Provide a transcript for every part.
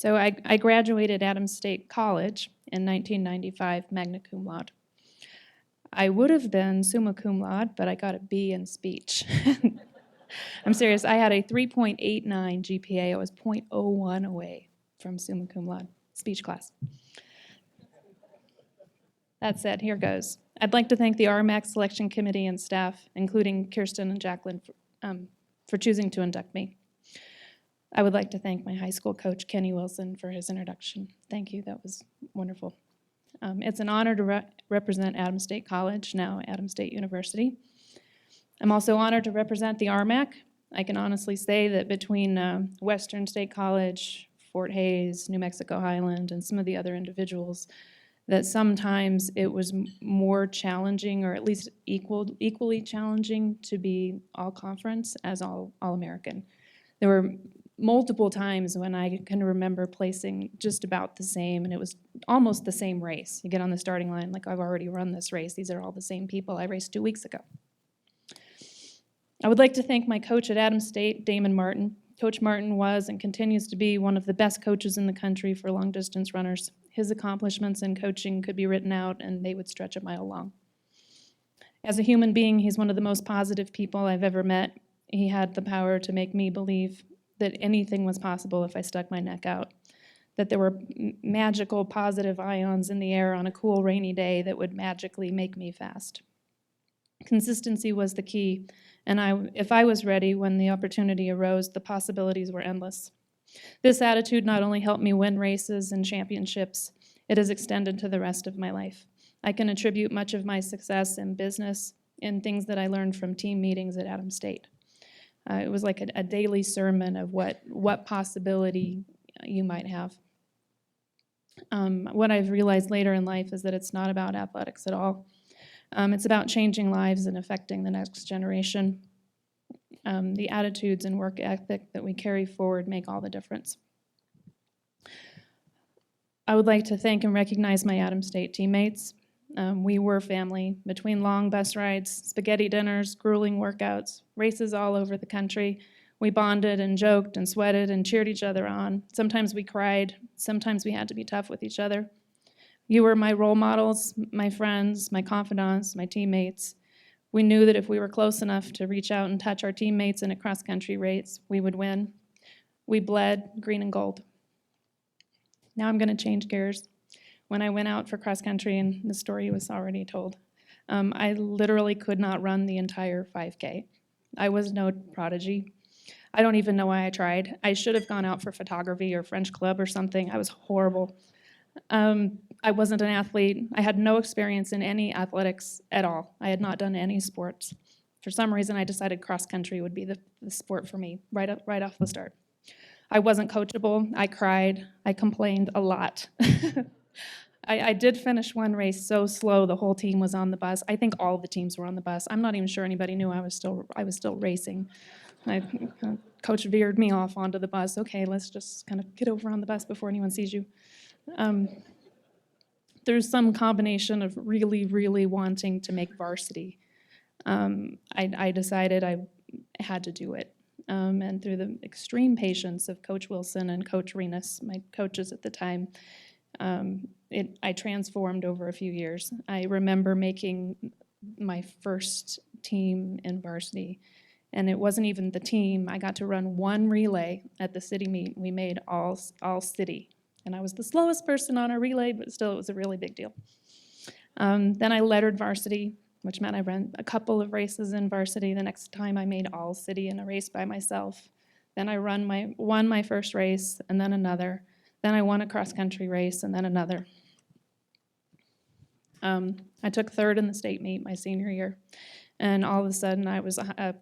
So I graduated Adams State College in 1995, magna cum laude. I would have been summa cum laude, but I got a B in speech. I'm serious. I had a 3.89 GPA. I was 0.01 away from summa cum laude speech class. That said, here goes. I'd like to thank the RMAC selection committee and staff, including Kristin and Jacqueline, for choosing to induct me. I would like to thank my high school coach, Kenny Wilson, for his introduction. Thank you. That was wonderful. It's an honor to represent Adams State College, now Adams State University. I'm also honored to represent the RMAC. I can honestly say that between Western State College, Fort Hays, New Mexico Highland, and some of the other individuals, that sometimes it was more challenging, or at least equally challenging, to be all conference as all American. There were multiple times when I can remember placing just about the same, and it was almost the same race. You get on the starting line, like, I've already run this race. These are all the same people I raced 2 weeks ago. I would like to thank my coach at Adams State, Damon Martin. Coach Martin was and continues to be one of the best coaches in the country for long-distance runners. His accomplishments in coaching could be written out, and they would stretch a mile long. As a human being, he's one of the most positive people I've ever met. He had the power to make me believe that anything was possible if I stuck my neck out, that there were magical positive ions in the air on a cool rainy day that would magically make me fast. Consistency was the key, and if I was ready when the opportunity arose, the possibilities were endless. This attitude not only helped me win races and championships, it has extended to the rest of my life. I can attribute much of my success in business in things that I learned from team meetings at Adams State. It was like a daily sermon of what possibility you might have. What I've realized later in life is that it's not about athletics at all. It's about changing lives and affecting the next generation. The attitudes and work ethic that we carry forward make all the difference. I would like to thank and recognize my Adams State teammates. We were family. Between long bus rides, spaghetti dinners, grueling workouts, races all over the country, we bonded and joked and sweated and cheered each other on. Sometimes we cried. Sometimes we had to be tough with each other. You were my role models, my friends, my confidants, my teammates. We knew that if we were close enough to reach out and touch our teammates in a cross-country race, we would win. We bled green and gold. Now I'm going to change gears. When I went out for cross-country, and the story was already told, I literally could not run the entire 5K. I was no prodigy. I don't even know why I tried. I should have gone out for photography or French club or something. I was horrible. I wasn't an athlete. I had no experience in any athletics at all. I had not done any sports. For some reason, I decided cross-country would be the sport for me right off the start. I wasn't coachable. I cried. I complained a lot. I did finish one race so slow the whole team was on the bus. I think all the teams were on the bus. I'm not even sure anybody knew I was still racing. Coach veered me off onto the bus. Okay, let's just kind of get over on the bus before anyone sees you. There's some combination of really, really wanting to make varsity. I decided I had to do it. And through the extreme patience of Coach Wilson and Coach Renus, my coaches at the time, I transformed over a few years. I remember making my first team in varsity, and it wasn't even the team. I got to run one relay at the city meet. We made all city, and I was the slowest person on our relay, but still it was a really big deal. Then I lettered varsity, which meant I ran a couple of races in varsity. The next time I made all city in a race by myself. Then I won my first race, and then another. Then I won a cross-country race, and then another. I took third in the state meet my senior year, and all of a sudden I was a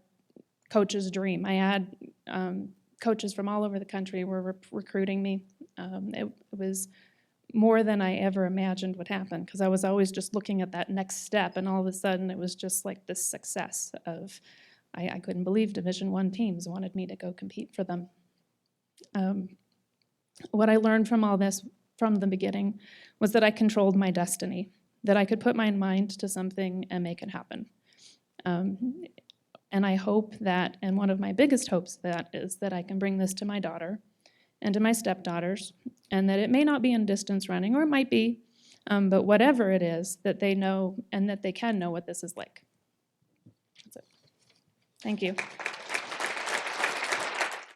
coach's dream. I had coaches from all over the country were recruiting me. It was more than I ever imagined would happen, because I was always just looking at that next step, and all of a sudden it was just like this success of, I couldn't believe Division I teams wanted me to go compete for them. What I learned from all this from the beginning was that I controlled my destiny, that I could put my mind to something and make it happen. And I hope that, and one of my biggest hopes that is that I can bring this to my daughter and to my stepdaughters, and that it may not be in distance running, or it might be, but whatever it is, that they know and that they can know what this is like. That's it. Thank you.